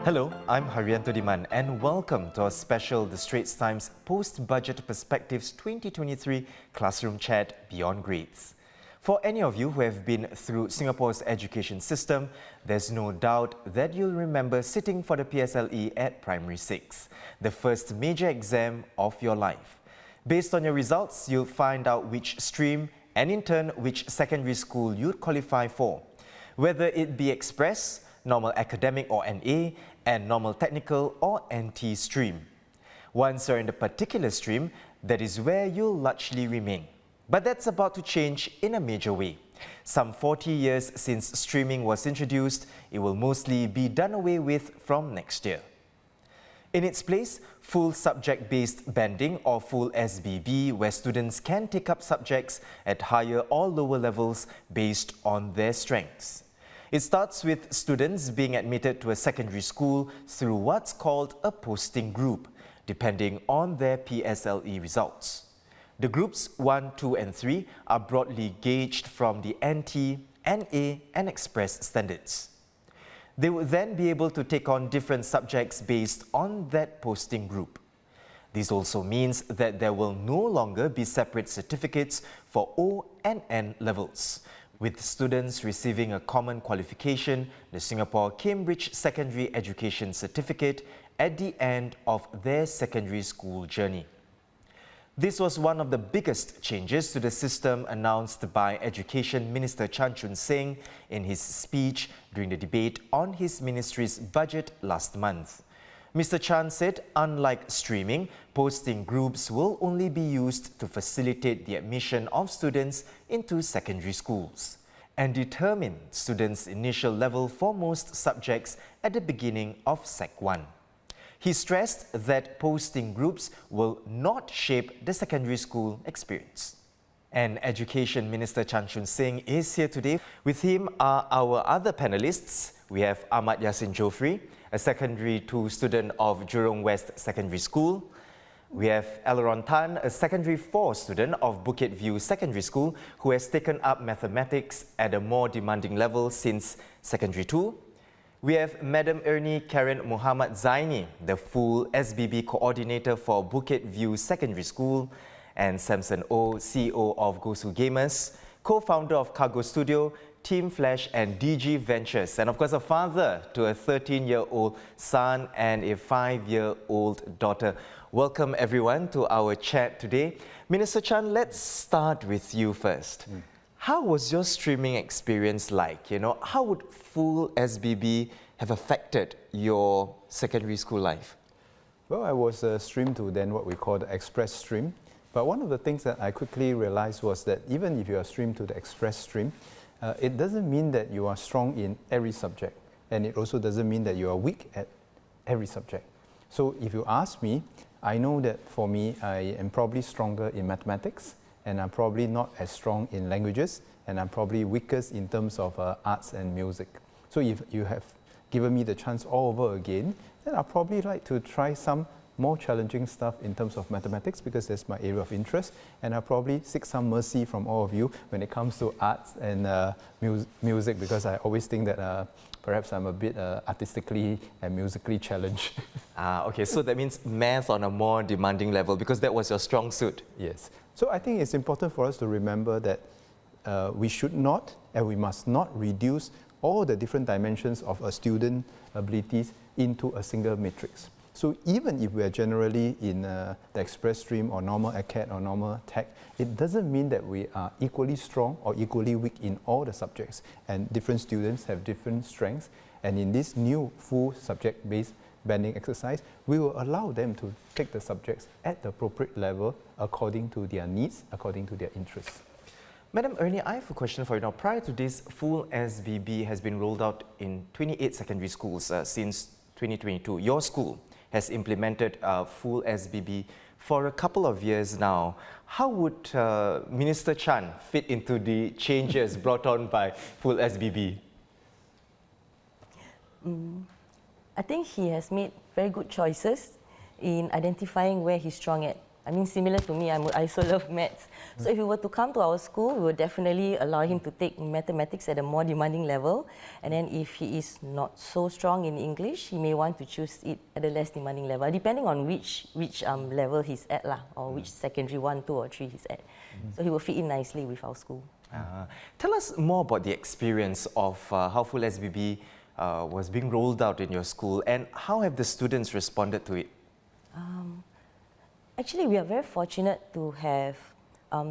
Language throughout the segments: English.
Hello, I'm Haryanto Diman and welcome to our special The Straits Times Post-Budget Perspectives 2023 Classroom Chat Beyond Grades. For any of you who have been through Singapore's education system, there's no doubt that you'll remember sitting for the PSLE at Primary 6, the first major exam of your life. Based on your results, you'll find out which stream and in turn which secondary school you'd qualify for, whether it be Express, Normal Academic or NA, and Normal Technical or NT stream. Once you're in the particular stream, that is where you'll largely remain. But that's about to change in a major way. Some 40 years since streaming was introduced, it will mostly be done away with from next year. In its place, full subject-based banding or full SBB, where students can take up subjects at higher or lower levels based on their strengths. It starts with students being admitted to a secondary school through what's called a posting group, depending on their PSLE results. The groups 1, 2 and 3 are broadly gauged from the NT, NA and Express standards. They will then be able to take on different subjects based on that posting group. This also means that there will no longer be separate certificates for O and N levels, with students receiving a common qualification, the Singapore Cambridge Secondary Education Certificate, at the end of their secondary school journey. This was one of the biggest changes to the system announced by Education Minister Chan Chun Sing in his speech during the debate on his ministry's budget last month. Mr. Chan said, unlike streaming, posting groups will only be used to facilitate the admission of students into secondary schools and determine students' initial level for most subjects at the beginning of Sec 1. He stressed that posting groups will not shape the secondary school experience. And Education Minister Chan Chun Sing is here today. With him are our other panelists. We have Ahmad Yassin Jofri, a Secondary 2 student of Jurong West Secondary School. We have Aileron Tan, a Secondary 4 student of Bukit View Secondary School, who has taken up mathematics at a more demanding level since Secondary 2. We have Madam Ernie Karen Muhammad Zaini, the full SBB coordinator for Bukit View Secondary School, and Samson O, CEO of Gosu Gamers, co-founder of Cargo Studio, Team Flash and DG Ventures, and of course a father to a 13-year-old son and a 5-year-old daughter. Welcome everyone to our chat today. Minister Chan, let's start with you first. How was your streaming experience like? How would full SBB have affected your secondary school life? Well, I was streamed to then what we call the Express stream. But one of the things that I quickly realized was that even if you are streamed to the Express stream, it doesn't mean that you are strong in every subject. And it also doesn't mean that you are weak at every subject. So if you ask me, I know that for me, I am probably stronger in mathematics, and I'm probably not as strong in languages, and I'm probably weakest in terms of arts and music. So if you have given me the chance all over again, then I'll probably like to try some more challenging stuff in terms of mathematics because that's my area of interest, and I'll probably seek some mercy from all of you when it comes to arts and music, because I always think that perhaps I'm a bit artistically and musically challenged. Okay, so that means math on a more demanding level because that was your strong suit. Yes. So I think it's important for us to remember that we should not and we must not reduce all the different dimensions of a student abilities into a single matrix. So even if we are generally in the Express stream or normal ACAD or normal Tech, it doesn't mean that we are equally strong or equally weak in all the subjects. And different students have different strengths. And in this new full subject-based banding exercise, we will allow them to take the subjects at the appropriate level according to their needs, according to their interests. Madam Ernie, I have a question for you now. Prior to this, full SBB has been rolled out in 28 secondary schools since 2022. Your school has implemented full SBB for a couple of years now. How would Minister Chan fit into the changes brought on by full SBB? I think he has made very good choices in identifying where he's strong at. I mean, similar to me, I also love maths. So if he were to come to our school, we would definitely allow him to take mathematics at a more demanding level. And then if he is not so strong in English, he may want to choose it at a less demanding level, depending on which level he's at lah, or which secondary 1, 2 or 3 he's at. So he will fit in nicely with our school. Tell us more about the experience of how Full SBB was being rolled out in your school, and how have the students responded to it? Actually, we are very fortunate to have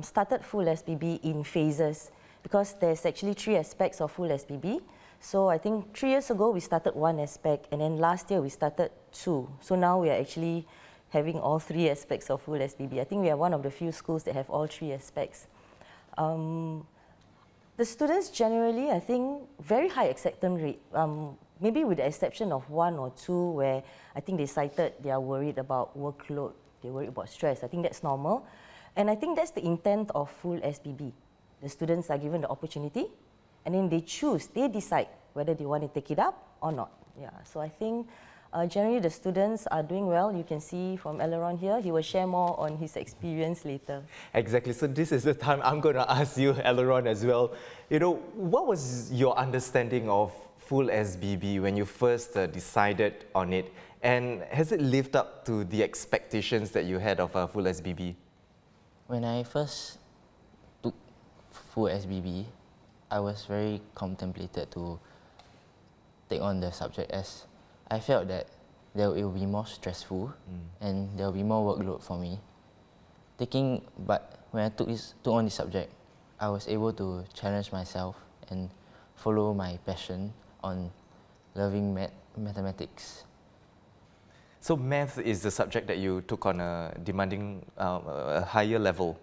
started Full SBB in phases, because there's actually 3 aspects of Full SBB. So I think 3 years ago we started 1 aspect, and then last year we started 2. So now we are actually having all 3 aspects of Full SBB. I think we are one of the few schools that have all 3 aspects. The students generally, I think, very high acceptance rate. Maybe with the exception of 1 or 2 where I think they cited they are worried about workload, they worry about stress. I think that's normal. And I think that's the intent of Full SBB. The students are given the opportunity, and then they choose, they decide whether they want to take it up or not. Yeah, so I think generally the students are doing well. You can see from Eleron here, he will share more on his experience later. Exactly, so this is the time I'm going to ask you, Eleron, as well. You know, what was your understanding of Full SBB when you first decided on it? And has it lived up to the expectations that you had of Full SBB? When I first took Full SBB, I was very contemplated to take on the subject, as I felt that it will be more stressful and there will be more workload for me. But when I took on this subject, I was able to challenge myself and follow my passion on loving mathematics. So math is the subject that you took on a demanding, a higher level?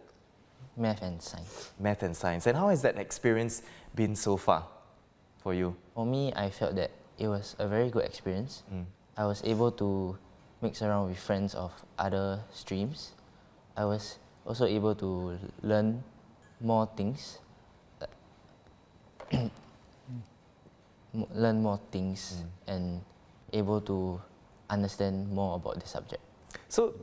Math and science. Math and science. And how has that experience been so far for you? For me, I felt that it was a very good experience. I was able to mix around with friends of other streams. I was also able to learn more things. And able to understand more about the subject. So,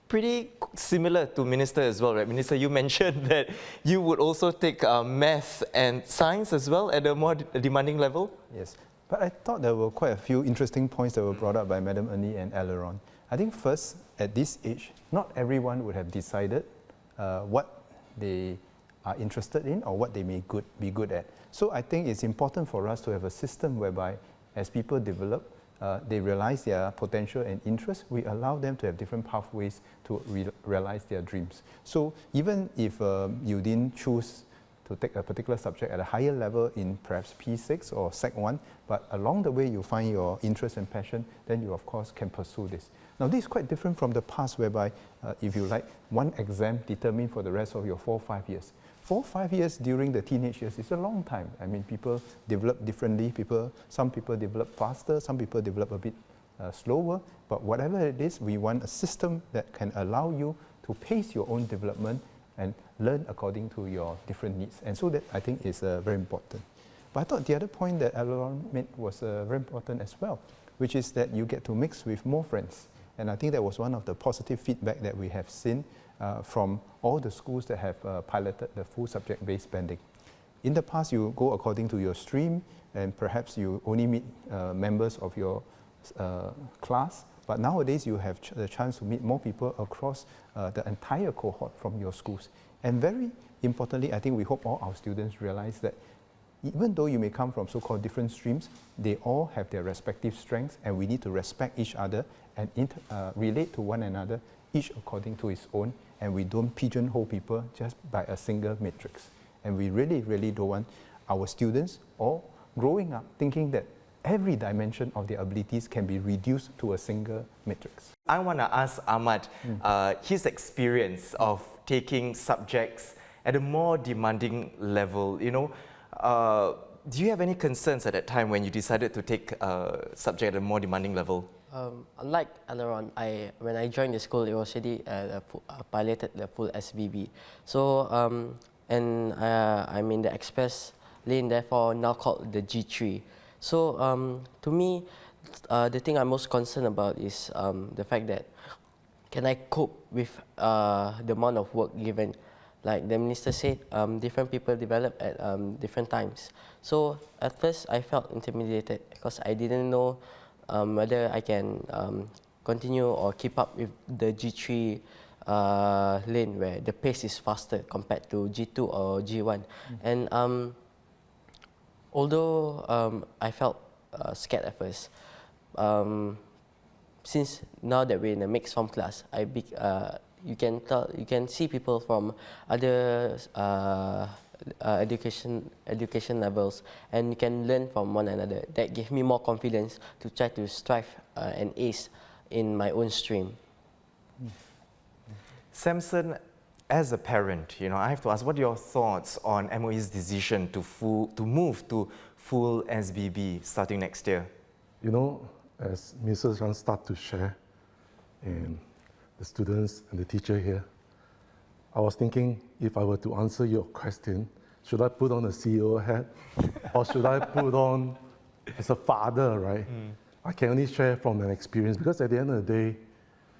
pretty similar to Minister as well, right? Minister, you mentioned that you would also take math and science as well at a more demanding level? Yes, but I thought there were quite a few interesting points that were brought up by Madam Ernie and Eleron. I think first, at this age, not everyone would have decided what they are interested in or what they may be good at. So I think it's important for us to have a system whereby as people develop, they realize their potential and interest, we allow them to have different pathways to realize their dreams. So even if you didn't choose to take a particular subject at a higher level in perhaps P6 or Sec 1, but along the way you find your interest and passion, then you of course can pursue this. Now this is quite different from the past whereby, if you like, one exam determined for the rest of your 4 or 5 years. 4 or 5 years during the teenage years is a long time. I mean, people develop differently. Some people develop faster, some people develop a bit slower. But whatever it is, we want a system that can allow you to pace your own development and learn according to your different needs. And so that, I think, is very important. But I thought the other point that Eleron made was very important as well, which is that you get to mix with more friends. And I think that was one of the positive feedback that we have seen from all the schools that have piloted the full subject-based banding. In the past, you go according to your stream, and perhaps you only meet members of your class. But nowadays, you have the chance to meet more people across the entire cohort from your schools. And very importantly, I think we hope all our students realize that even though you may come from so-called different streams, they all have their respective strengths, and we need to respect each other and relate to one another, each according to its own, and we don't pigeonhole people just by a single matrix. And we really, really don't want our students all growing up thinking that every dimension of their abilities can be reduced to a single matrix. I want to ask Ahmad his experience of taking subjects at a more demanding level. You know, do you have any concerns at that time when you decided to take a subject at a more demanding level? Unlike Eleron, when I joined the school, it was already piloted the full SBB. So, I'm in the express lane, therefore now called the G3. So, to me, the thing I'm most concerned about is the fact that can I cope with the amount of work given? Like the minister said, different people develop at different times. So at first I felt intimidated because I didn't know whether I can continue or keep up with the G3 lane where the pace is faster compared to G2 or G1. And although I felt scared at first, since now that we're in a mixed form class, you can see people from other education levels, and you can learn from one another. That gave me more confidence to try to strive and ace in my own stream. Samson, as a parent, I have to ask, what are your thoughts on MOE's decision to move to full SBB starting next year? As Mrs. Chan start to share, and the students and the teacher here, I was thinking, if I were to answer your question, should I put on a CEO hat or should I put on as a father, right? I can only share from an experience, because at the end of the day,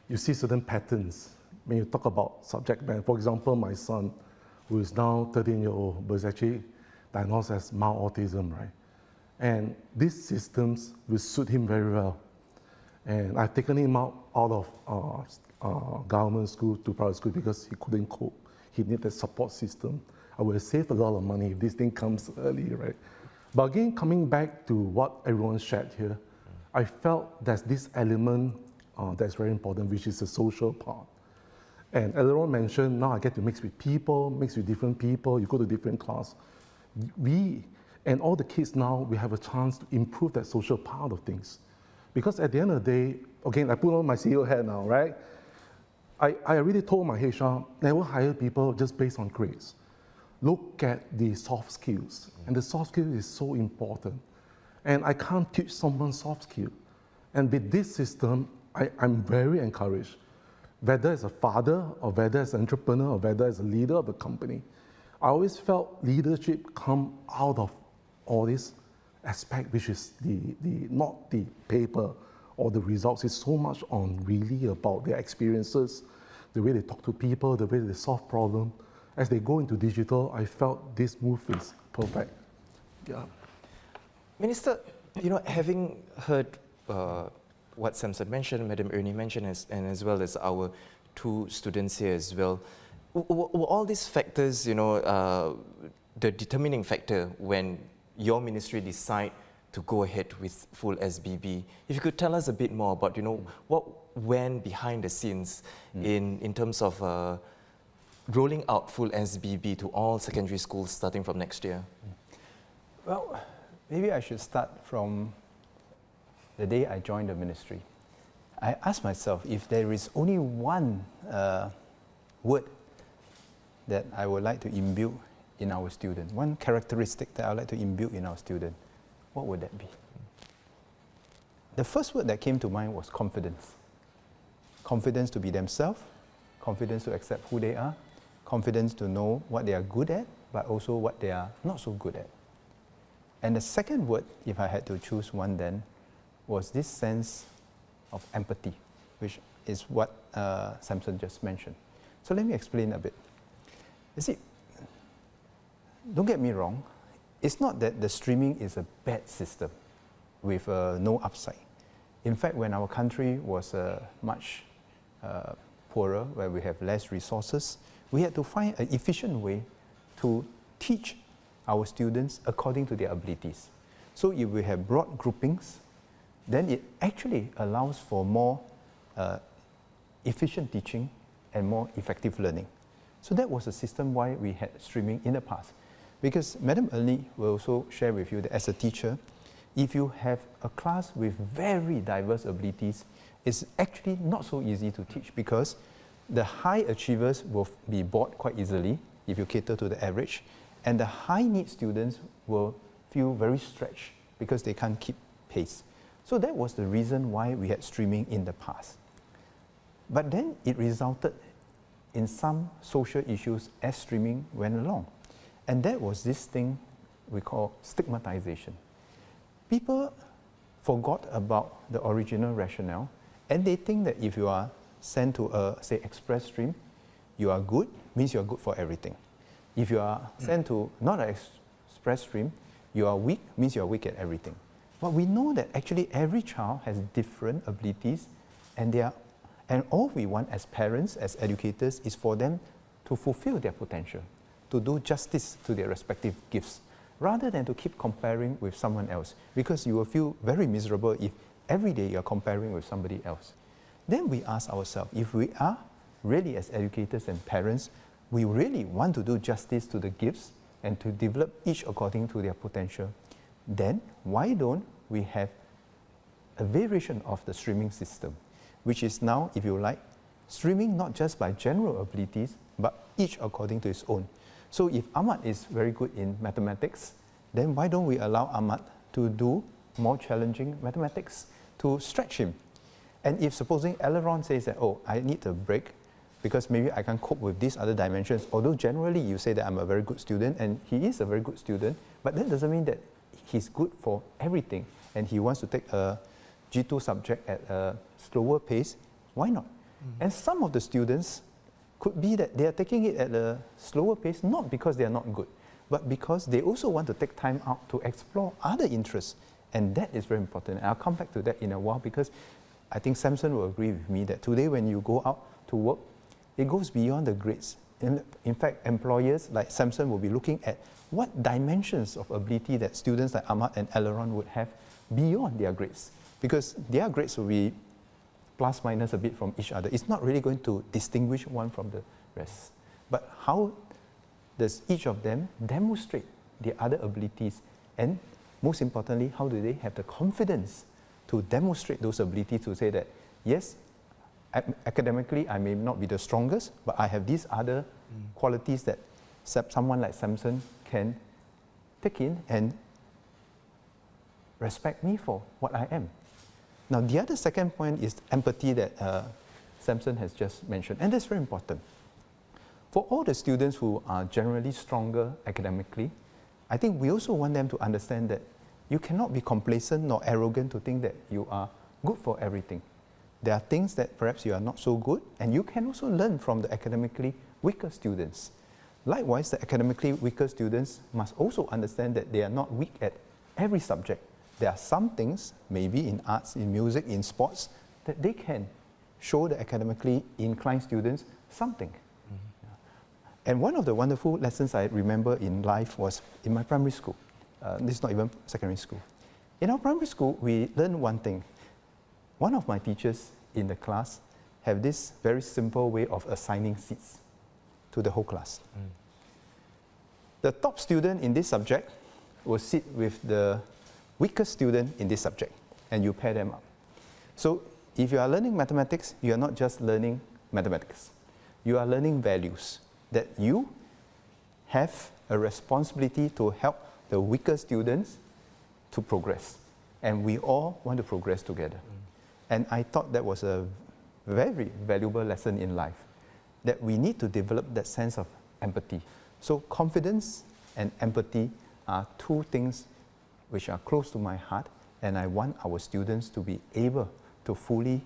you see certain patterns when you talk about subject matter. For example, my son, who is now 13-year-old, was actually diagnosed as mild autism, right? And these systems will suit him very well. And I've taken him out of government school to private school because he couldn't cope. He needed a support system. I would have saved a lot of money if this thing comes early, right? But again, coming back to what everyone shared here, I felt there's this element that's very important, which is the social part. And as everyone mentioned, now I get to mix with people, mix with different people, you go to different class. And all the kids now, we have a chance to improve that social part of things. Because at the end of the day, again, I put on my CEO hat now, right? I already told my HR, never hire people just based on grades. Look at the soft skills. And the soft skill is so important. And I can't teach someone soft skill. And with this system, I'm very encouraged. Whether as a father, or whether as an entrepreneur, or whether as a leader of the company, I always felt leadership come out of all this aspect, which is not the paper or the results. It's so much on really about their experiences, the way they talk to people, the way they solve problems. As they go into digital, I felt this move is perfect. Yeah. Minister, having heard what Samson mentioned, Madam Ernie mentioned, and as well as our two students here as well, were all these factors, the determining factor when your ministry decide to go ahead with full SBB? If you could tell us a bit more about, what went behind the scenes in terms of rolling out full SBB to all secondary schools starting from next year? Well, maybe I should start from the day I joined the ministry. I asked myself, if there is only one word that I would like to imbue in our student, one characteristic that I would like to imbue in our student, what would that be? The first word that came to mind was confidence. Confidence to be themselves, confidence to accept who they are, confidence to know what they are good at, but also what they are not so good at. And the second word, if I had to choose one then, was this sense of empathy, which is what Samson just mentioned. So let me explain a bit. You see, don't get me wrong, it's not that the streaming is a bad system with no upside. In fact, when our country was much poorer, where we have less resources, we had to find an efficient way to teach our students according to their abilities. So if we have broad groupings, then it actually allows for more efficient teaching and more effective learning. So that was the system why we had streaming in the past. Because Madam Ernie will also share with you that as a teacher, if you have a class with very diverse abilities, it's actually not so easy to teach, because the high achievers will be bored quite easily if you cater to the average, and the high need students will feel very stretched because they can't keep pace. So that was the reason why we had streaming in the past. But then it resulted in some social issues as streaming went along. And that was this thing we call stigmatization. People forgot about the original rationale, and they think that if you are sent to a, say, express stream, you are good, means you are good for everything. If you are sent to not an express stream, you are weak, means you are weak at everything. But we know that actually every child has different abilities, and all we want as parents, as educators, is for them to fulfill their potential, to do justice to their respective gifts, rather than to keep comparing with someone else, because you will feel very miserable if every day you are comparing with somebody else. Then we ask ourselves, if we are really as educators and parents, we really want to do justice to the gifts and to develop each according to their potential, then why don't we have a variation of the streaming system, which is now, if you like, streaming not just by general abilities, but each according to its own. So if Ahmad is very good in mathematics, then why don't we allow Ahmad to do more challenging mathematics to stretch him? And if supposing Aileron says that, oh, I need a break because maybe I can cope with these other dimensions, although generally you say that I'm a very good student, and he is a very good student, but that doesn't mean that he's good for everything, and he wants to take a G2 subject at a slower pace, why not? And some of the students could be that they are taking it at a slower pace, not because they are not good, but because they also want to take time out to explore other interests. And that is very important. And I'll come back to that in a while, because I think Samson will agree with me that today when you go out to work, it goes beyond the grades. In fact, employers like Samson will be looking at what dimensions of ability that students like Ahmad and Aileron would have beyond their grades. Because their grades will be plus minus a bit from each other. It's not really going to distinguish one from the rest. But how does each of them demonstrate their other abilities? And most importantly, how do they have the confidence to demonstrate those abilities, to say that, yes, academically I may not be the strongest, but I have these other qualities that someone like Samson can take in and respect me for what I am. Now, the other second point is empathy that Samson has just mentioned, and that's very important. For all the students who are generally stronger academically, I think we also want them to understand that you cannot be complacent nor arrogant to think that you are good for everything. There are things that perhaps you are not so good, and you can also learn from the academically weaker students. Likewise, the academically weaker students must also understand that they are not weak at every subject. There are some things, maybe in arts, in music, in sports, that they can show the academically inclined students something. And one of the wonderful lessons I remember in life was in my primary school. This is not even secondary school. In our primary school, we learned one thing. One of my teachers in the class have this very simple way of assigning seats to the whole class. The top student in this subject will sit with the weakest student in this subject, and you pair them up. So if you are learning mathematics, you are not just learning mathematics. You are learning values, that you have a responsibility to help the weaker students to progress. And we all want to progress together. And I thought that was a very valuable lesson in life, that we need to develop that sense of empathy. So confidence and empathy are two things which are close to my heart, and I want our students to be able to fully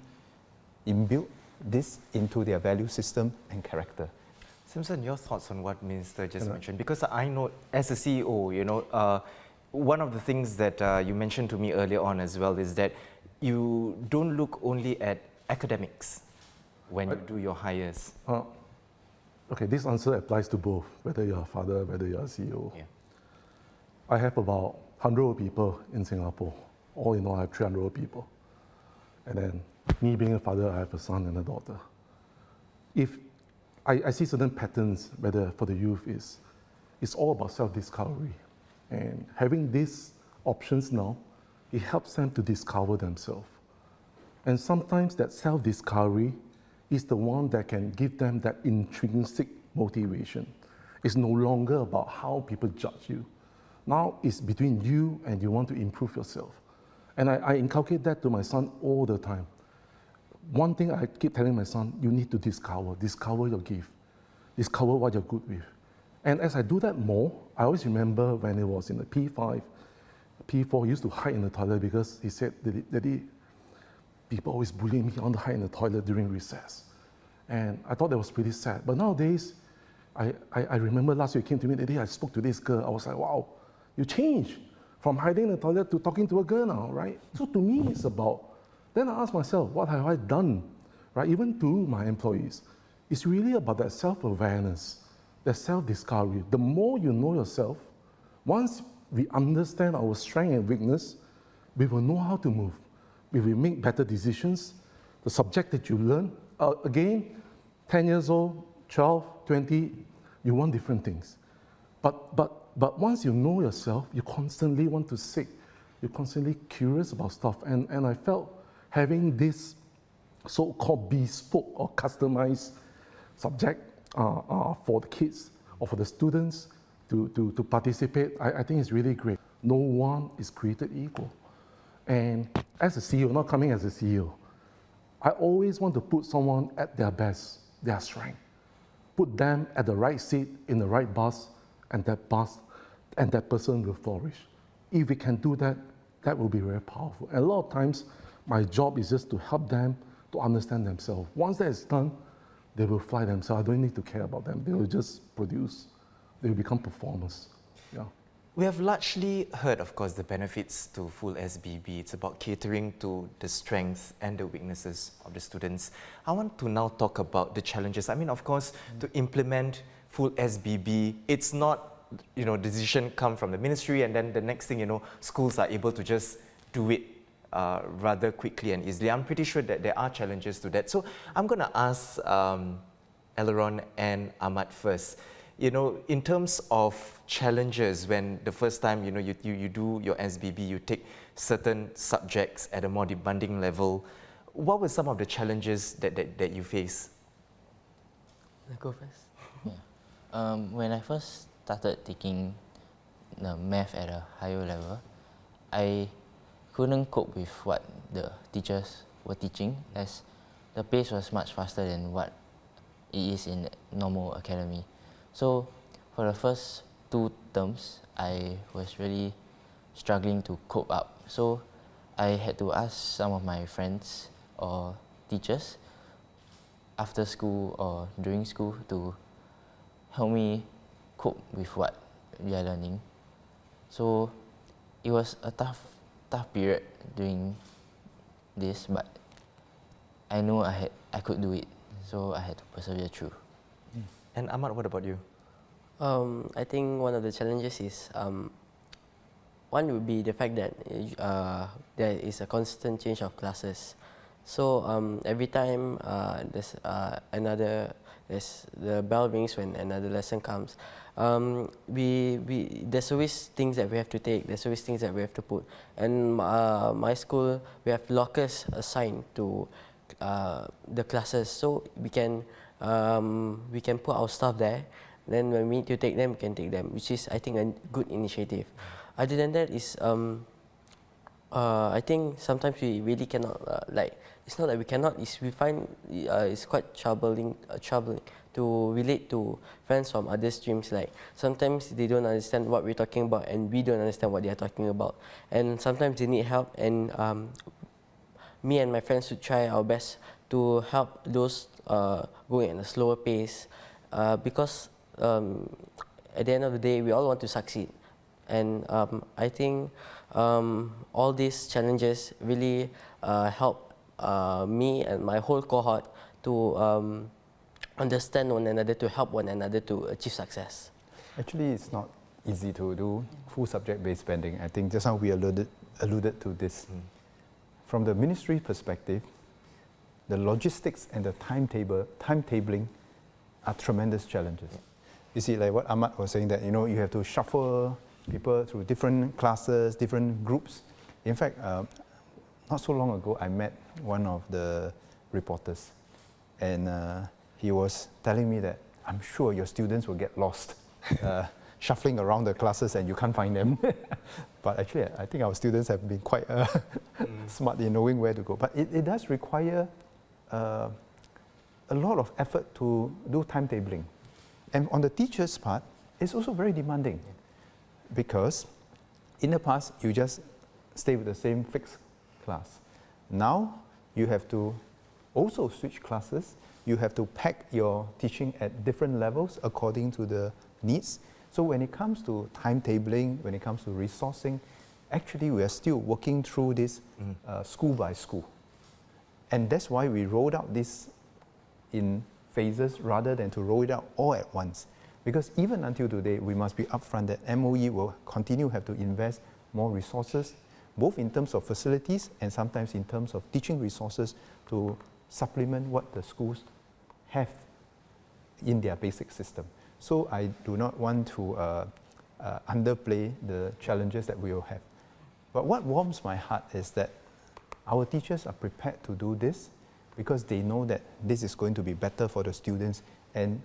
imbue this into their value system and character. Samson, your thoughts on what Minister just mentioned? Because I know, as a CEO, one of the things that you mentioned to me earlier on as well is that you don't look only at academics when you do your hires. Okay, this answer applies to both, whether you're a father, whether you're a CEO. Yeah. I have about 100 people in Singapore. All in all, I have 300 people. And then, me being a father, I have a son and a daughter. If I see certain patterns, whether for the youth it's all about self-discovery. And having these options now, it helps them to discover themselves. And sometimes that self-discovery is the one that can give them that intrinsic motivation. It's no longer about how people judge you. Now it's between you and you want to improve yourself. And I inculcate that to my son all the time. One thing I keep telling my son, you need to discover your gift, discover what you're good with. And as I do that more, I always remember when it was in the P5, P4, he used to hide in the toilet because he said, Daddy, people always bullying me on the hide in the toilet during recess. And I thought that was pretty sad. But nowadays, I remember last year you came to me the day I spoke to this girl. I was like, wow, you changed from hiding in the toilet to talking to a girl now, right? So to me, it's about, then I ask myself, what have I done, right? Even to my employees. It's really about that self-awareness, that self-discovery. The more you know yourself, once we understand our strength and weakness, we will know how to move. We will make better decisions. The subject that you learn, again, 10 years old, 12, 20, you want different things. But once you know yourself, you constantly want to seek. You're constantly curious about stuff. And I felt having this so-called bespoke or customized subject for the kids or for the students to participate, I think is really great. No one is created equal. And as a CEO, not coming as a CEO, I always want to put someone at their best, their strength. Put them at the right seat in the right bus, and that person will flourish. If we can do that, that will be very powerful. And a lot of times, my job is just to help them to understand themselves. Once that is done, they will fly themselves. I don't need to care about them. They will just produce. They will become performers. Yeah. We have largely heard, of course, the benefits to full SBB. It's about catering to the strengths and the weaknesses of the students. I want to now talk about the challenges. I mean, of course, to implement full SBB, it's not, the decision come from the ministry and then the next thing, schools are able to just do it rather quickly and easily. I'm pretty sure that there are challenges to that. So I'm going to ask Aileron and Ahmad first. In terms of challenges, when the first time, you do your SBB, you take certain subjects at a more demanding level, what were some of the challenges that you face? I go first. Yeah. When I first started taking the math at a higher level, I couldn't cope with what the teachers were teaching, as the pace was much faster than what it is in normal academy. So for the first 2 terms, I was really struggling to cope up. So I had to ask some of my friends or teachers after school or during school to help me cope with what we are learning. So it was a tough period during this, but I know I could do it, so I had to persevere through. And Ahmad, what about you? I think one of the challenges is one would be the fact that there is a constant change of classes. So every time there's the bell rings when another lesson comes, there's always things that we have to take. There's always things that we have to put. And my school, we have lockers assigned to the classes, so we can put our stuff there. Then when we need to take them, we can take them, which is, I think, a good initiative. Other than that is, I think sometimes we really cannot, it's not that we cannot, we find it's quite troubling to relate to friends from other streams. Like, sometimes they don't understand what we're talking about and we don't understand what they're talking about. And sometimes they need help, and me and my friends would try our best to help those going at a slower pace, because at the end of the day, we all want to succeed. And I think all these challenges really help me and my whole cohort to understand one another, to help one another to achieve success. Actually, it's not easy to do full subject-based banding. I think just now we alluded to this. From the ministry perspective, the logistics and the timetabling are tremendous challenges. You see, like what Ahmad was saying, that you have to shuffle people through different classes, different groups. In fact, not so long ago, I met one of the reporters, and he was telling me that, I'm sure your students will get lost shuffling around the classes and you can't find them. But actually, I think our students have been quite smart in knowing where to go. But it does require a lot of effort to do timetabling. And on the teacher's part, it's also very demanding, because in the past, you just stay with the same fixed class. Now, you have to also switch classes. You have to pack your teaching at different levels according to the needs. So when it comes to timetabling, when it comes to resourcing, actually we are still working through this school by school. And that's why we rolled out this in phases rather than to roll it out all at once. Because even until today, we must be upfront that MOE will continue to have to invest more resources, both in terms of facilities and sometimes in terms of teaching resources to supplement what the schools have in their basic system. So I do not want to underplay the challenges that we will have. But what warms my heart is that our teachers are prepared to do this because they know that this is going to be better for the students. And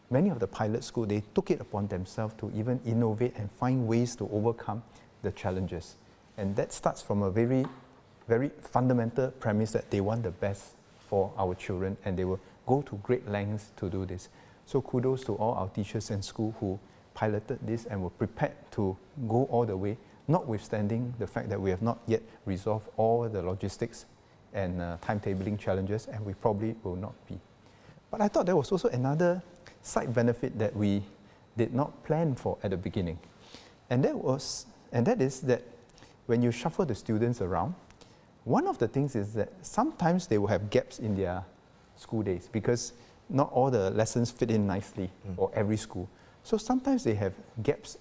many of the pilot schools, they took it upon themselves to even innovate and find ways to overcome the challenges. And that starts from a very, very fundamental premise that they want the best for our children and they will go to great lengths to do this. So kudos to all our teachers and school who piloted this and were prepared to go all the way, notwithstanding the fact that we have not yet resolved all the logistics and timetabling challenges, and we probably will not be. But I thought there was also another side benefit that we did not plan for at the beginning. And that is that when you shuffle the students around, one of the things is that sometimes they will have gaps in their school days because not all the lessons fit in nicely for every school. So sometimes they have gaps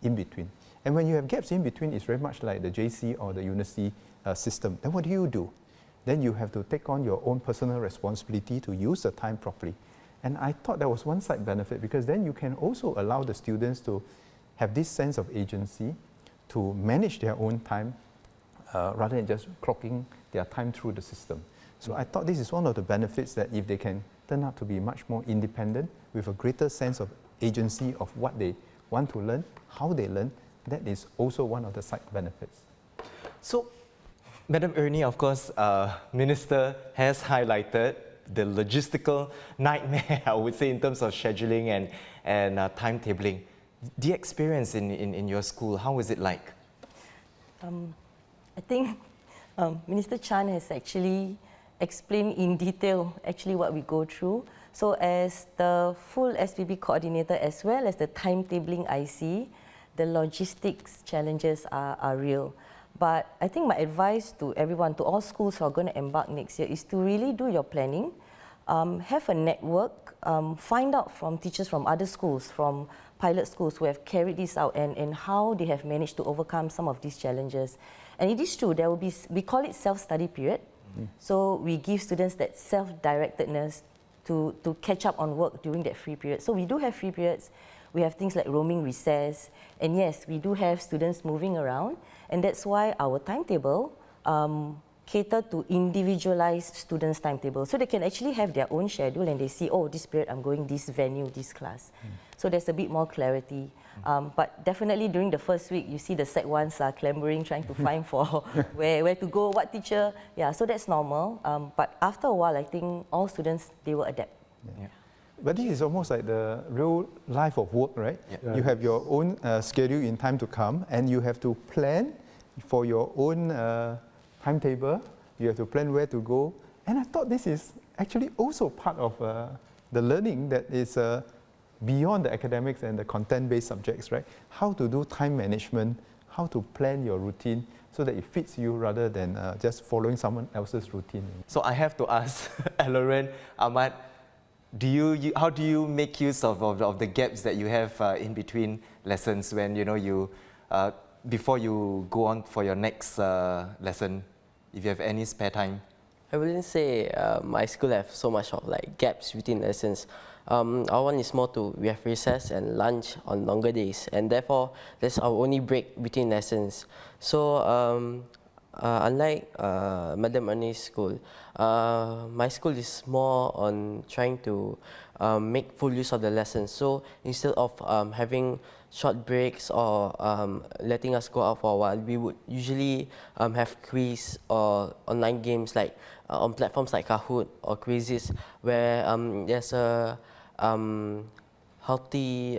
in between. And when you have gaps in between, it's very much like the JC or the university system. Then what do? Then you have to take on your own personal responsibility to use the time properly. And I thought that was one side benefit because then you can also allow the students to have this sense of agency to manage their own time rather than just clocking their time through the system. So I thought this is one of the benefits that if they can turn out to be much more independent with a greater sense of agency of what they want to learn, how they learn, that is also one of the side benefits. So, Madam Ernie, of course, Minister has highlighted the logistical nightmare, I would say, in terms of scheduling and timetabling. The experience in your school, how was it like? I think Minister Chan has actually explained in detail actually what we go through. So as the full SPB coordinator as well as the timetabling IC, the logistics challenges are real. But I think my advice to everyone, to all schools who are going to embark next year, is to really do your planning, have a network, find out from teachers from other schools, from pilot schools who have carried this out and how they have managed to overcome some of these challenges. And it is true, there will be, we call it self-study period. So we give students that self-directedness to catch up on work during that free period. So we do have free periods. We have things like roaming recess. And yes, we do have students moving around. And that's why our timetable cater to individualized students' timetable. So they can actually have their own schedule and they see, oh, this period I'm going this venue, this class. So there's a bit more clarity. But definitely during the first week, you see the Sec 1s are clamoring, trying to find for where to go, what teacher. Yeah, so that's normal. But after a while, I think all students, they will adapt. Yeah. But this is almost like the real life of work, right? Yeah. You have your own schedule in time to come and you have to plan for your own timetable. You have to plan where to go. And I thought this is actually also part of the learning that is beyond the academics and the content-based subjects, right? How to do time management, how to plan your routine so that it fits you rather than just following someone else's routine. So I have to ask Aloran, Ahmad, how do you make use of the gaps that you have in between lessons when you before you go on for your next lesson, if you have any spare time? I wouldn't say my school have so much of like gaps between lessons. Our one is more to, we have recess and lunch on longer days, and therefore that's our only break between lessons. So unlike Madam Ernie's school, my school is more on trying to make full use of the lessons. So instead of having short breaks or letting us go out for a while, we would usually have quiz or online games like on platforms like Kahoot or Quizzes, where there's a healthy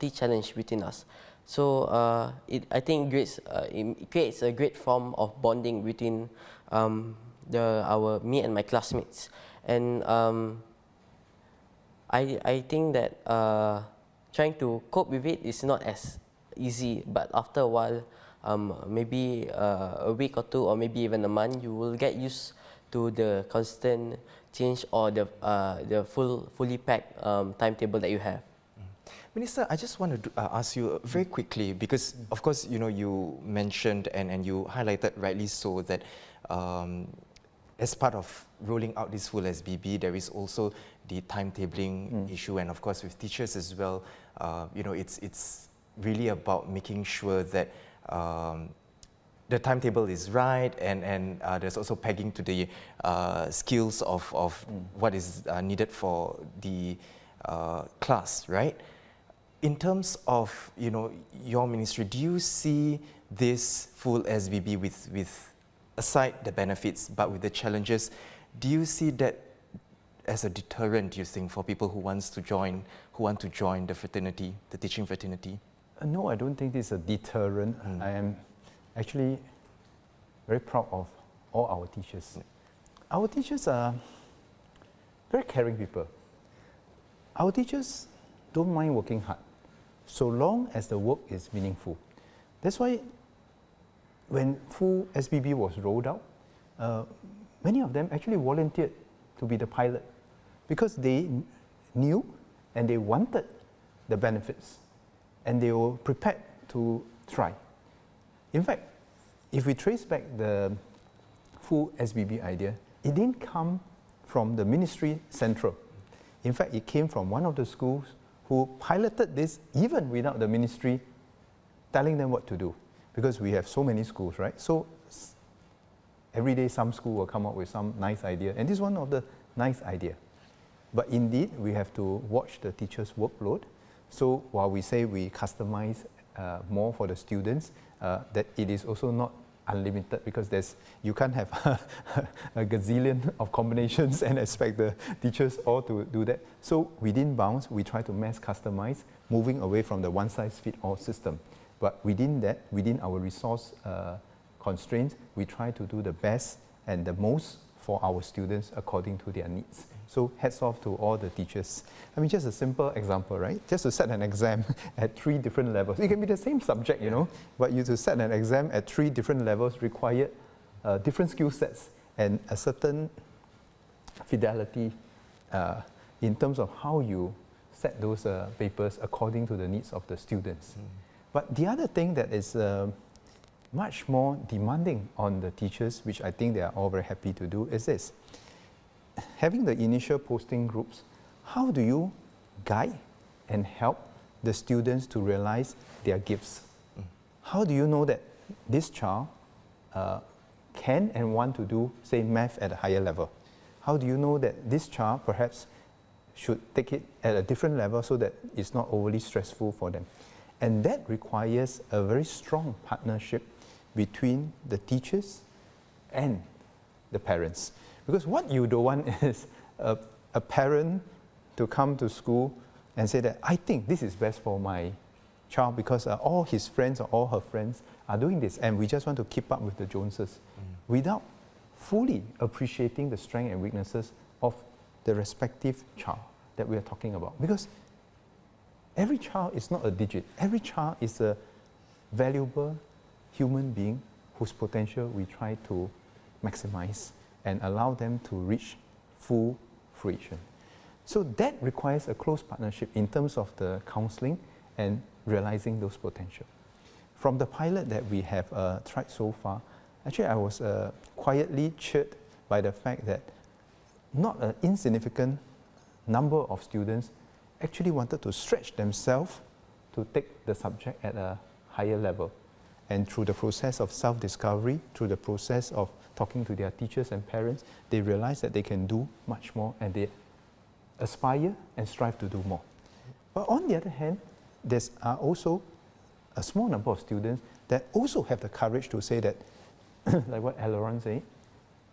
challenge between us. So I think it creates a great form of bonding between me and my classmates, and I think that trying to cope with it is not as easy, but after a while, maybe a week or two, or maybe even a month, you will get used to the constant change or the fully packed timetable that you have. Minister, I just want to ask you very quickly, because of course, you know, you mentioned and you highlighted rightly so that as part of rolling out this full SBB, there is also the timetabling issue, and of course with teachers as well, you know, it's really about making sure that the timetable is right, and there's also pegging to the skills of what is needed for the class, right? In terms of, you know, your ministry, do you see this full SBB with aside the benefits, but with the challenges, do you see that as a deterrent, do you think, for people who want to join the fraternity, the teaching fraternity? No, I don't think this is a deterrent. I am actually very proud of all our teachers. Our teachers are very caring people. Our teachers don't mind working hard, so long as the work is meaningful. That's why when full SBB was rolled out, many of them actually volunteered to be the pilot because they knew and they wanted the benefits, and they were prepared to try. In fact, if we trace back the full SBB idea, it didn't come from the ministry central. In fact, it came from one of the schools who piloted this even without the ministry telling them what to do. Because we have so many schools, right? So every day some school will come up with some nice idea, and this is one of the nice idea. But indeed, we have to watch the teacher's workload. So while we say we customize more for the students, that it is also not unlimited, because you can't have a gazillion of combinations and expect the teachers all to do that. So within bounds, we try to mass customize, moving away from the one-size-fits-all system. But within that, within our resource constraints, we try to do the best and the most for our students according to their needs. So hats off to all the teachers. I mean, just a simple example, right? Just to set an exam at 3 different levels. It can be the same subject, you know, but you to set an exam at 3 different levels required different skill sets and a certain fidelity in terms of how you set those papers according to the needs of the students. But the other thing that is much more demanding on the teachers, which I think they are all very happy to do, is this. Having the initial posting groups, how do you guide and help the students to realize their gifts? How do you know that this child can and want to do, say, math at a higher level? How do you know that this child perhaps should take it at a different level so that it's not overly stressful for them? And that requires a very strong partnership between the teachers and the parents. Because what you don't want is a parent to come to school and say that, I think this is best for my child because all his friends or all her friends are doing this, and we just want to keep up with the Joneses without fully appreciating the strengths and weaknesses of the respective child that we are talking about. Because every child is not a digit. Every child is a valuable human being whose potential we try to maximize and allow them to reach full fruition. So that requires a close partnership in terms of the counseling and realizing those potential. From the pilot that we have tried so far, actually I was quietly cheered by the fact that not an insignificant number of students actually wanted to stretch themselves to take the subject at a higher level. And through the process of self-discovery, through the process of talking to their teachers and parents, they realize that they can do much more, and they aspire and strive to do more. But on the other hand, there are also a small number of students that also have the courage to say that, like what Aileron said,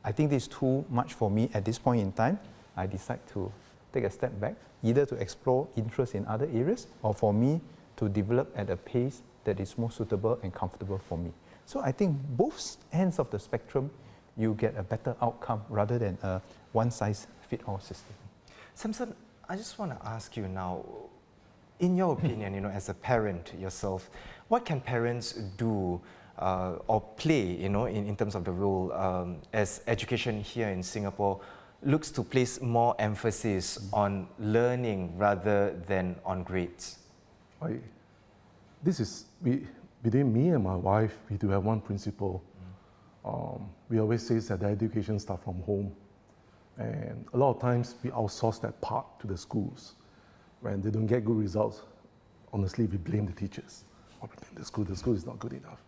I think this is too much for me at this point in time. I decide to take a step back, either to explore interest in other areas or for me to develop at a pace that is more suitable and comfortable for me. So I think both ends of the spectrum, you get a better outcome rather than a one-size-fits-all system. Samson, I just want to ask you now, in your opinion, as a parent yourself, what can parents do or play, in terms of the role as education here in Singapore looks to place more emphasis on learning rather than on grades? Between me and my wife, we do have one principle. We always say that the education starts from home. And a lot of times we outsource that part to the schools. When they don't get good results, honestly, we blame the teachers. Or we blame the school is not good enough.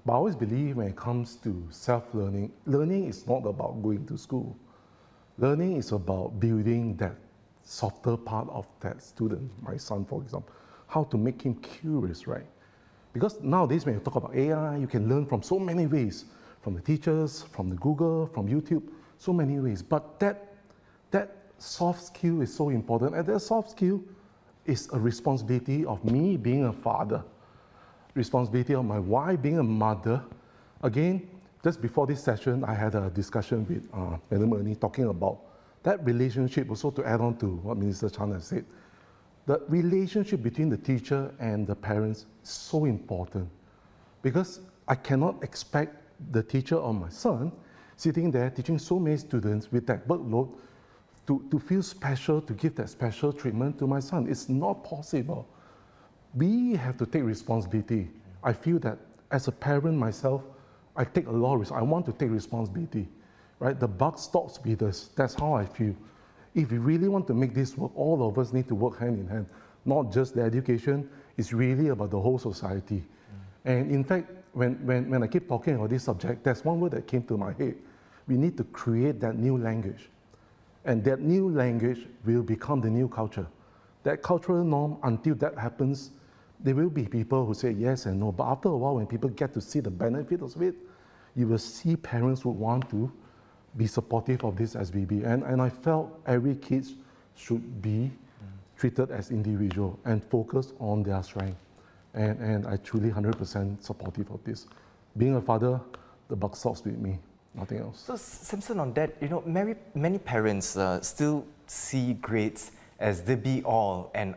But I always believe when it comes to self-learning, learning is not about going to school. Learning is about building that softer part of that student, my son, for example, how to make him curious, right? Because nowadays when you talk about AI, you can learn from so many ways, from the teachers, from the Google, from YouTube, so many ways. But that soft skill is so important, and that soft skill is a responsibility of me being a father, responsibility of my wife being a mother. Again, just before this session, I had a discussion with Madam Ernie talking about that relationship, also to add on to what Minister Chan has said. The relationship between the teacher and the parents is so important, because I cannot expect the teacher or my son sitting there teaching so many students with that workload to feel special, to give that special treatment to my son. It's not possible. We have to take responsibility. I feel that as a parent myself, I take a lot of risk. I want to take responsibility, right? The buck stops with us. That's how I feel. If we really want to make this work, all of us need to work hand in hand. Not just the education, it's really about the whole society. And in fact, when I keep talking about this subject, there's one word that came to my head. We need to create that new language. And that new language will become the new culture. That cultural norm, until that happens, there will be people who say yes and no. But after a while, when people get to see the benefit of it, you will see parents would want to be supportive of this SBB. And I felt every kid should be treated as individual and focus on their strength. And I truly 100% supportive of this. Being a father, the buck stops with me, nothing else. So Samson, on that, many parents still see grades as the be-all and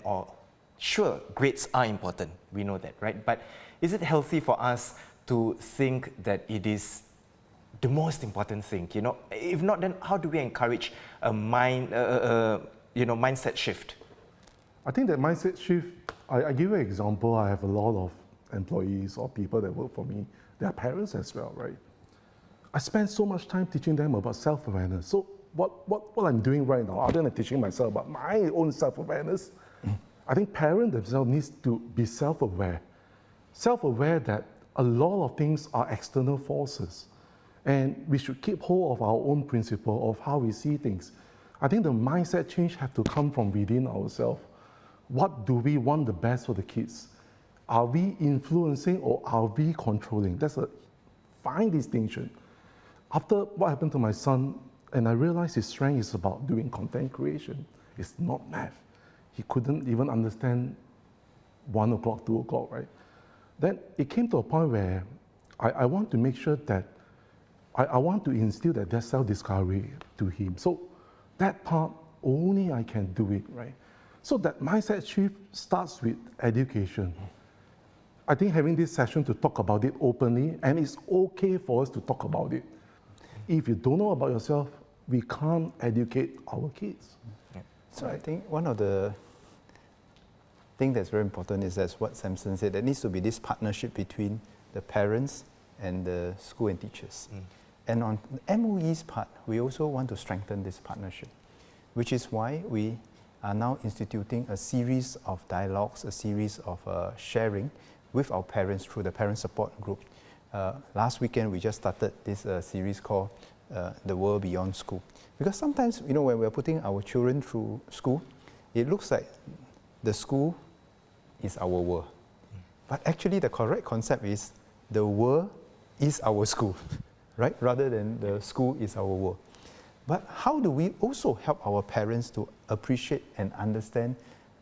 all. Sure, grades are important, we know that, right? But is it healthy for us to think that it is the most important thing? If not, then how do we encourage a mindset shift? I think that mindset shift, I give you an example. I have a lot of employees or people that work for me. They are parents as well, right? I spend so much time teaching them about self-awareness. So what I'm doing right now, other than teaching myself about my own self-awareness, I think parents themselves need to be self-aware. Self-aware that a lot of things are external forces. And we should keep hold of our own principle of how we see things. I think the mindset change has to come from within ourselves. What do we want the best for the kids? Are we influencing or are we controlling? That's a fine distinction. After what happened to my son, and I realized his strength is about doing content creation. It's not math. He couldn't even understand 1 o'clock, 2 o'clock, right? Then it came to a point where I want to make sure that I want to instill that there's self-discovery to him. So that part, only I can do it, right? So that mindset shift starts with education. I think having this session to talk about it openly, and it's okay for us to talk about it. If you don't know about yourself, we can't educate our kids. So I think one of the things that's very important is that's what Samson said, there needs to be this partnership between the parents and the school and teachers. And on MOE's part, we also want to strengthen this partnership, which is why we are now instituting a series of dialogues, a series of sharing with our parents through the parent support group. Last weekend, we just started this series called The World Beyond School. Because sometimes, when we're putting our children through school, it looks like the school is our world. But actually, the correct concept is the world is our school, right? Rather than the school is our world. But how do we also help our parents to appreciate and understand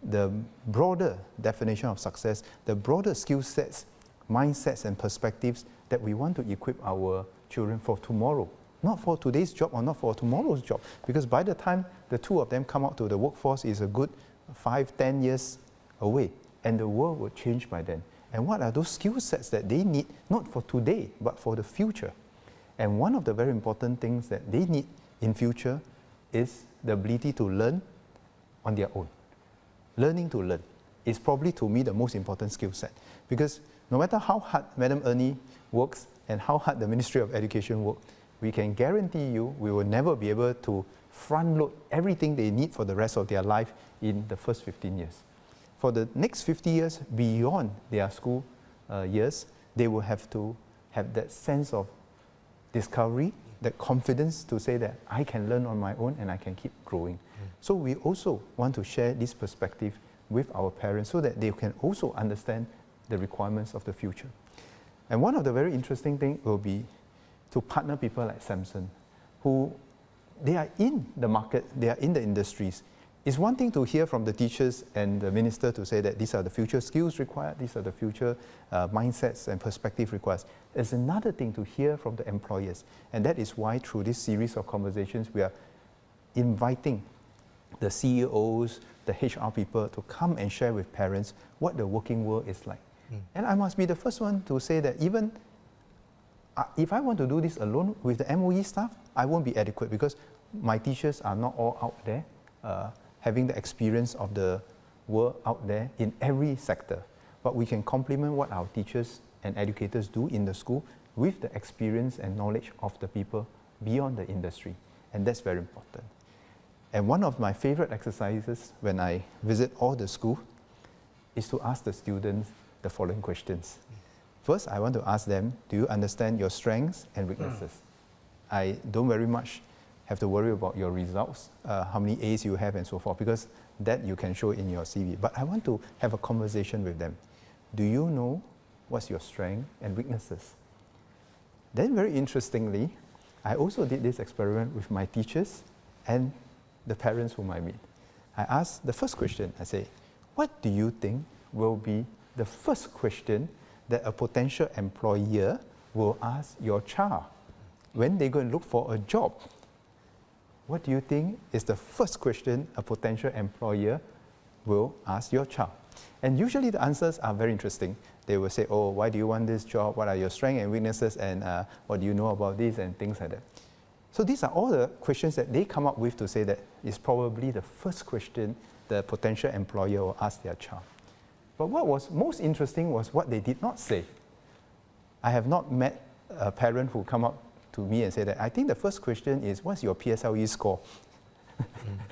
the broader definition of success, the broader skill sets, mindsets and perspectives that we want to equip our children for tomorrow. Not for today's job or not for tomorrow's job. Because by the time the two of them come out to the workforce is a good 5-10 years away. And the world will change by then. And what are those skill sets that they need, not for today, but for the future? And one of the very important things that they need in future is the ability to learn on their own. Learning to learn is probably, to me, the most important skill set. Because no matter how hard Madam Ernie works and how hard the Ministry of Education works, we can guarantee you we will never be able to front load everything they need for the rest of their life in the first 15 years. For the next 50 years beyond their school years, they will have to have that sense of discovery, that confidence to say that I can learn on my own and I can keep growing. So we also want to share this perspective with our parents so that they can also understand the requirements of the future. And one of the very interesting things will be to partner people like Samson, who they are in the market, they are in the industries. It's one thing to hear from the teachers and the minister to say that these are the future skills required, these are the future mindsets and perspective required. It's another thing to hear from the employers. And that is why through this series of conversations, we are inviting the CEOs, the HR people to come and share with parents what the working world is like. And I must be the first one to say that even if I want to do this alone with the MOE staff, I won't be adequate because my teachers are not all out there having the experience of the world out there in every sector. But we can complement what our teachers and educators do in the school with the experience and knowledge of the people beyond the industry. And that's very important. And one of my favorite exercises when I visit all the schools is to ask the students the following questions. First, I want to ask them, do you understand your strengths and weaknesses? I don't very much have to worry about your results, how many A's you have and so forth, because that you can show in your CV. But I want to have a conversation with them. Do you know what's your strength and weaknesses? Then very interestingly, I also did this experiment with my teachers and the parents whom I meet. I asked the first question, I say, what do you think will be the first question that a potential employer will ask your child when they go and look for a job? What do you think is the first question a potential employer will ask your child? And usually the answers are very interesting. They will say, oh, why do you want this job? What are your strengths and weaknesses? And what do you know about this? And things like that. So these are all the questions that they come up with to say that is probably the first question the potential employer will ask their child. But what was most interesting was what they did not say. I have not met a parent who come up to me and say that, I think the first question is, what's your PSLE score?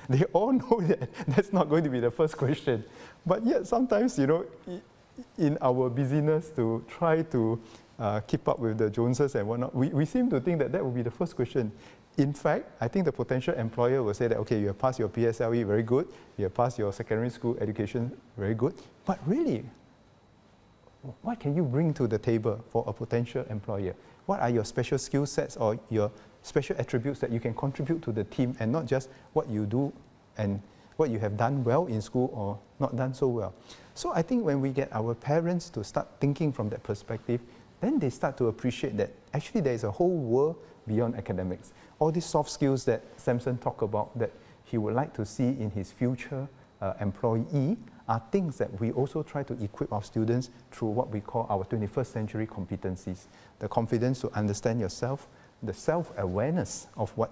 They all know that that's not going to be the first question. But yet sometimes, you know, in our busyness to try to keep up with the Joneses and whatnot, we seem to think that that will be the first question. In fact, I think the potential employer will say that, okay, you have passed your PSLE, very good. You have passed your secondary school education, very good. But really, what can you bring to the table for a potential employer? What are your special skill sets or your special attributes that you can contribute to the team, and not just what you do and what you have done well in school or not done so well? So I think when we get our parents to start thinking from that perspective, then they start to appreciate that actually there is a whole world beyond academics. All these soft skills that Samson talked about that he would like to see in his future employee are things that we also try to equip our students through what we call our 21st century competencies. The confidence to understand yourself, the self-awareness of what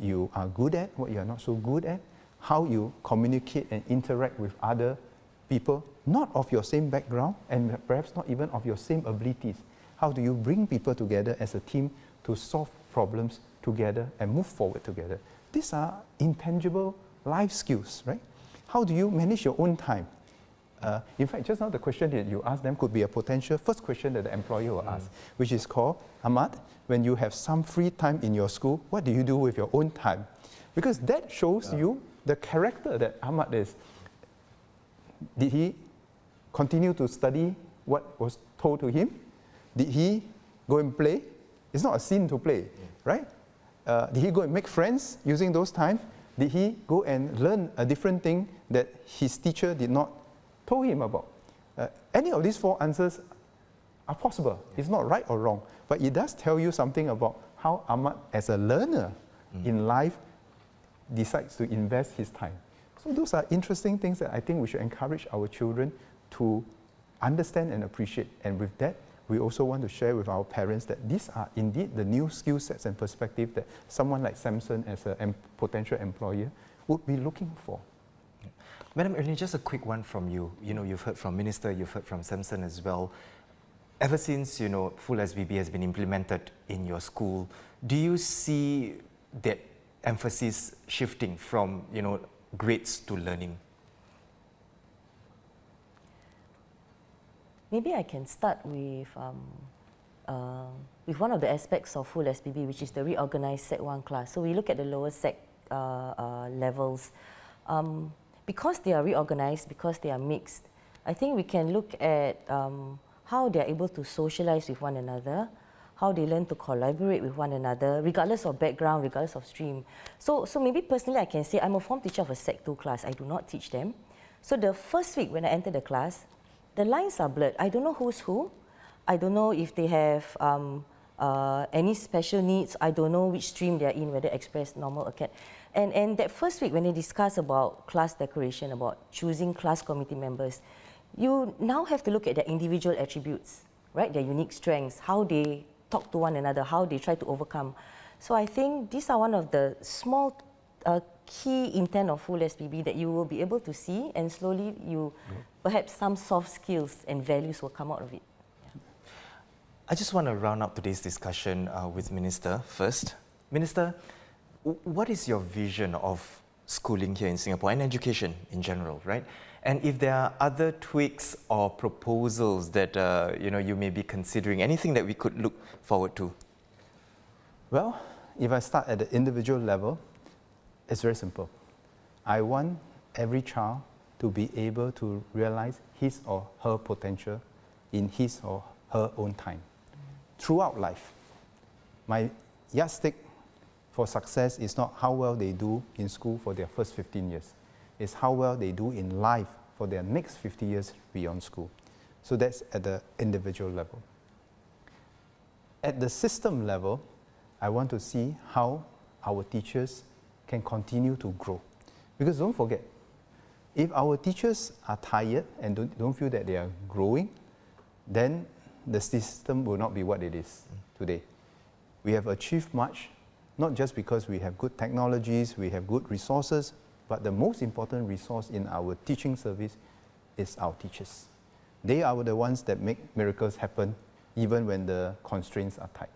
you are good at, what you are not so good at, how you communicate and interact with other people, not of your same background and perhaps not even of your same abilities. How do you bring people together as a team to solve problems together and move forward together? These are intangible life skills, right? How do you manage your own time? In fact, just now the question that you asked them could be a potential first question that the employer will ask, which is called, Ahmad, when you have some free time in your school, what do you do with your own time? Because that shows you the character that Ahmad is. Did he continue to study what was told to him? Did he go and play? It's not a sin to play, right? Did he go and make friends using those time? Did he go and learn a different thing that his teacher did not told him about? Any of these 4 answers are possible. It's not right or wrong, but it does tell you something about how Ahmad, as a learner in life, decides to invest his time. So those are interesting things that I think we should encourage our children to understand and appreciate. And with that, we also want to share with our parents that these are indeed the new skill sets and perspective that someone like Samson as a potential employer would be looking for. Madam Ernie, just a quick one from you. You know, you've heard from Minister, you've heard from Samson as well. Ever since, you know, full SBB has been implemented in your school, do you see that emphasis shifting from, you know, grades to learning? Maybe I can start with one of the aspects of full SBB, which is the reorganized Sec 1 class. So we look at the lower Sec levels. Because they are reorganized, because they are mixed, I think we can look at how they are able to socialize with one another, how they learn to collaborate with one another, regardless of background, regardless of stream. So maybe personally I can say I'm a form teacher of a Sec 2 class. I do not teach them. So the first week when I enter the class, the lines are blurred. I don't know who's who. I don't know if they have any special needs. I don't know which stream they're in, whether express, normal, or CAT. And that first week when they discuss about class decoration, about choosing class committee members, you now have to look at their individual attributes, right? Their unique strengths, how they talk to one another, how they try to overcome. So I think these are one of the small key intent of full SBB that you will be able to see, and slowly perhaps some soft skills and values will come out of it. I just want to round up today's discussion with Minister first. Minister, what is your vision of schooling here in Singapore and education in general, right? And if there are other tweaks or proposals that you may be considering, anything that we could look forward to? Well, if I start at the individual level, it's very simple. I want every child to be able to realize his or her potential in his or her own time, throughout life. My yardstick for success is not how well they do in school for their first 15 years. It's how well they do in life for their next 50 years beyond school. So that's at the individual level. At the system level, I want to see how our teachers can continue to grow. Because don't forget, if our teachers are tired and don't feel that they are growing, then the system will not be what it is today. We have achieved much, not just because we have good technologies, we have good resources, but the most important resource in our teaching service is our teachers. They are the ones that make miracles happen even when the constraints are tight.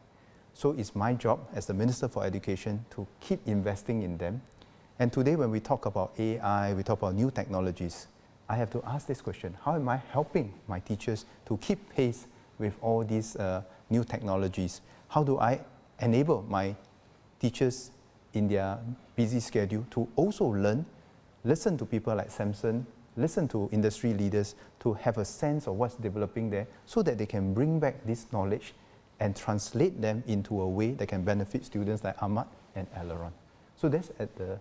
So it's my job as the Minister for Education to keep investing in them. And today when we talk about AI, we talk about new technologies, I have to ask this question: how am I helping my teachers to keep pace with all these new technologies? How do I enable my teachers in their busy schedule to also learn, listen to people like Samson, listen to industry leaders, to have a sense of what's developing there so that they can bring back this knowledge and translate them into a way that can benefit students like Ahmad and Aileron. So that's at the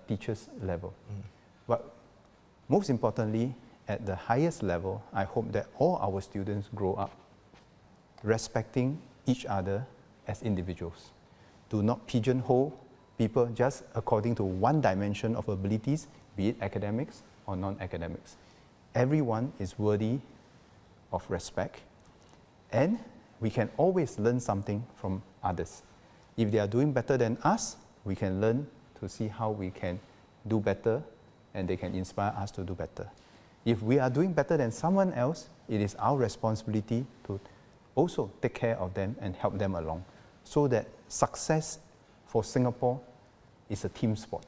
teachers level. But most importantly, at the highest level, I hope that all our students grow up respecting each other as individuals. Do not pigeonhole people just according to one dimension of abilities, be it academics or non-academics. Everyone is worthy of respect, and we can always learn something from others. If they are doing better than us, we can learn to see how we can do better, and they can inspire us to do better. If we are doing better than someone else, it is our responsibility to also take care of them and help them along, so that success for Singapore is a team sport.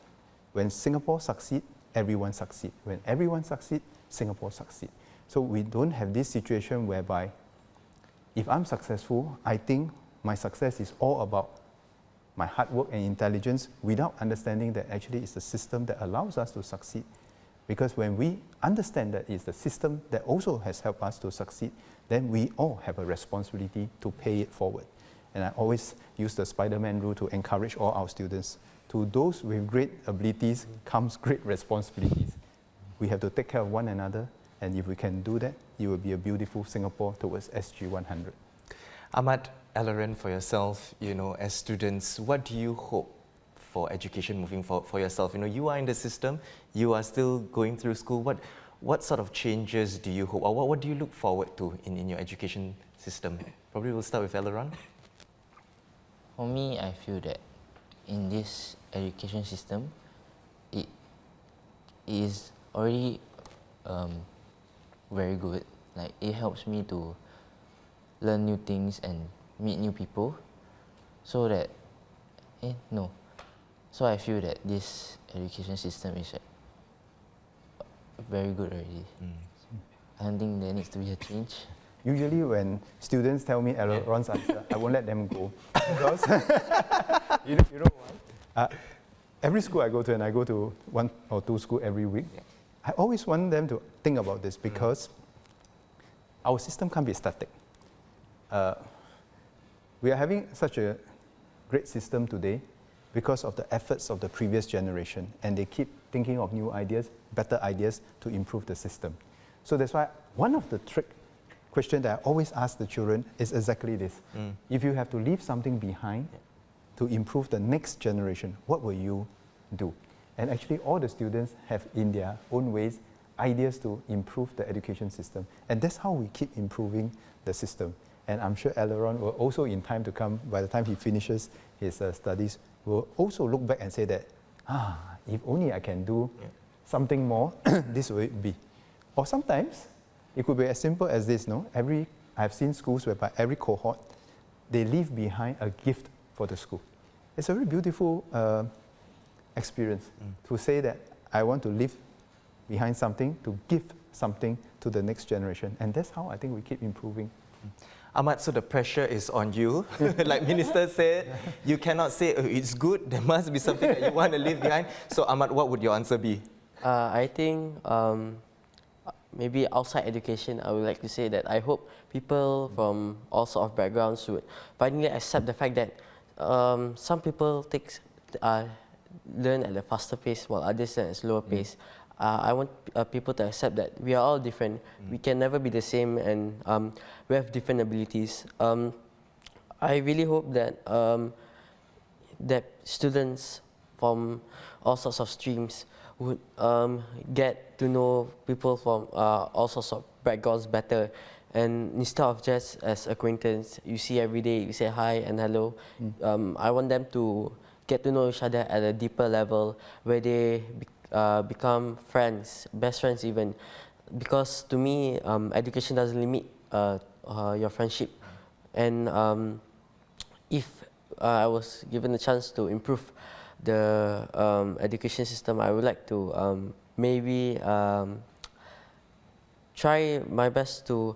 When Singapore succeeds, everyone succeeds. When everyone succeeds, Singapore succeeds. So we don't have this situation whereby if I'm successful, I think my success is all about my hard work and intelligence without understanding that actually it's the system that allows us to succeed. Because when we understand that it's the system that also has helped us to succeed, then we all have a responsibility to pay it forward. And I always use the Spider-Man rule to encourage all our students. to those with great abilities comes great responsibilities. We have to take care of one another, and if we can do that, it will be a beautiful Singapore towards SG 100. Ahmad, Aloran, for yourself, as students, what do you hope for education moving forward for yourself? You are in the system, you are still going through school. What sort of changes do you hope, or what do you look forward to in your education system? Probably we'll start with Aloran. For me, I feel that in this education system, it is already very good. Like, it helps me to learn new things and meet new people, so that so I feel that this education system is very good already. I don't think there needs to be a change. Usually when students tell me Aloran's answer, I won't let them go. Because you know what? Every school I go to, and I go to 1 or 2 schools every week, I always want them to think about this, because our system can't be static. We are having such a great system today because of the efforts of the previous generation, and they keep thinking of new ideas, better ideas to improve the system. So that's why one of the trick questions that I always ask the children is exactly this. If you have to leave something behind to improve the next generation, what will you do? And actually all the students have, in their own ways, ideas to improve the education system. And that's how we keep improving the system. And I'm sure Aloran will also, in time to come, by the time he finishes his studies, will also look back and say that, if only I can do something more, this will be. Or sometimes, it could be as simple as this, no? I've seen schools whereby every cohort, they leave behind a gift for the school. It's a very beautiful experience to say that I want to leave behind something, to give something to the next generation. And that's how I think we keep improving. Ahmad, so the pressure is on you. Like Minister said, you cannot say, it's good, there must be something that you want to leave behind. So Ahmad, what would your answer be? I think maybe outside education, I would like to say that I hope people from all sorts of backgrounds would finally accept the fact that some people learn at a faster pace while others learn at a slower pace. I want people to accept that we are all different. We can never be the same, and we have different abilities. I really hope that that students from all sorts of streams would get to know people from all sorts of backgrounds better. And instead of just as acquaintance, you see every day, you say hi and hello. I want them to get to know each other at a deeper level, where they become friends, best friends even. Because to me, education doesn't limit your friendship. And if I was given the chance to improve the education system, I would like to maybe try my best to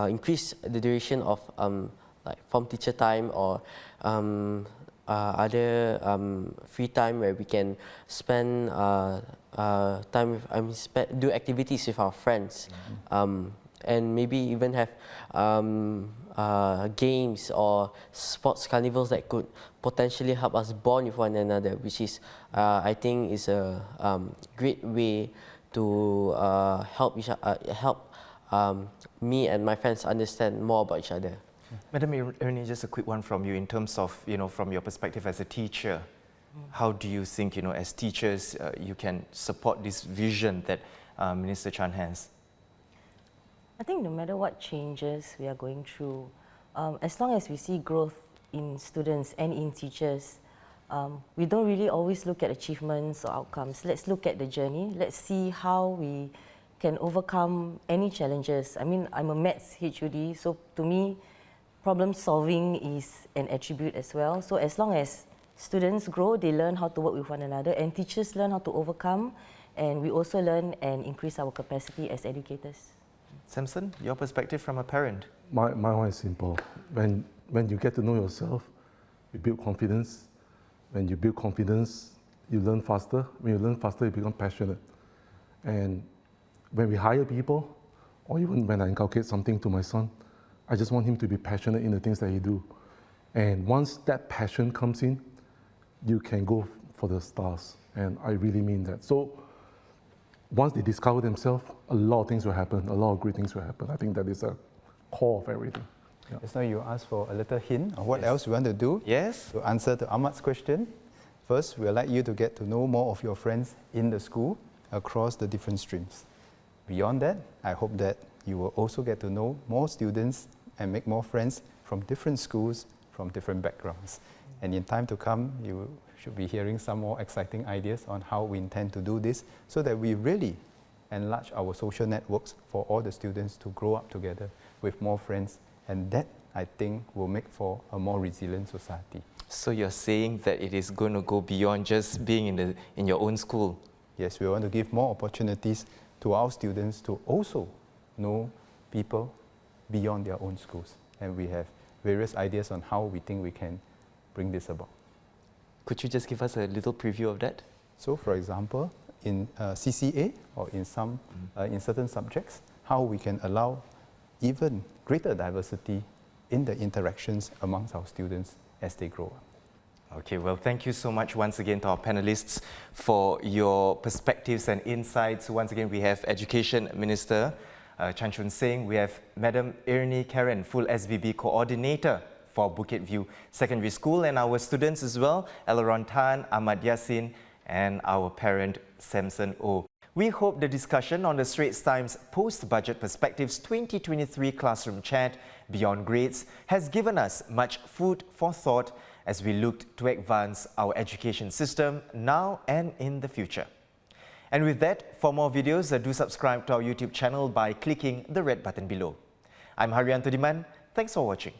increase the duration of like form teacher time, or other free time where we can spend time with, do activities with our friends, and maybe even have games or sports carnivals that could potentially help us bond with one another, which is I think is a great way to help me and my friends understand more about each other. Madam Ernie, just a quick one from you in terms of, from your perspective as a teacher, how do you think, as teachers, you can support this vision that Minister Chan has? I think no matter what changes we are going through, as long as we see growth in students and in teachers, we don't really always look at achievements or outcomes. Let's look at the journey. Let's see how we can overcome any challenges. I mean, I'm a maths HUD, so to me, problem solving is an attribute as well. So as long as students grow, they learn how to work with one another, and teachers learn how to overcome, and we also learn and increase our capacity as educators. Samson, your perspective from a parent? My one is simple. When you get to know yourself, you build confidence. When you build confidence, you learn faster. When you learn faster, you become passionate. And when we hire people, or even when I inculcate something to my son, I just want him to be passionate in the things that he do. And once that passion comes in, you can go for the stars. And I really mean that. So once they discover themselves, a lot of things will happen, a lot of great things will happen. I think that is a core of everything. Yeah. Just now you asked for a little hint of what Yes. else you want to do. Yes? To answer to Ahmad's question, first, we'd like you to get to know more of your friends in the school across the different streams. Beyond that, I hope that you will also get to know more students and make more friends from different schools, from different backgrounds. And in time to come, you should be hearing some more exciting ideas on how we intend to do this so that we really enlarge our social networks for all the students to grow up together with more friends. And that, I think, will make for a more resilient society. So you're saying that it is going to go beyond just being in your own school? Yes, we want to give more opportunities to our students to also know people beyond their own schools. And we have various ideas on how we think we can bring this about. Could you just give us a little preview of that? So, for example, in CCA or in certain subjects, how we can allow even greater diversity in the interactions amongst our students as they grow up. Okay, well, thank you so much once again to our panelists for your perspectives and insights. Once again, we have Education Minister Chan Chun Sing, we have Madam Ernie Karen, full SBB Coordinator for Bukit View Secondary School, and our students as well, Aileron Tan, Ahmad Yassin, and our parent, Samson O. We hope the discussion on the Straits Times Post-Budget Perspectives 2023 Classroom Chat Beyond Grades has given us much food for thought as we looked to advance our education system now and in the future. And with that, for more videos, do subscribe to our YouTube channel by clicking the red button below. I'm Haryanto Diman. Thanks for watching.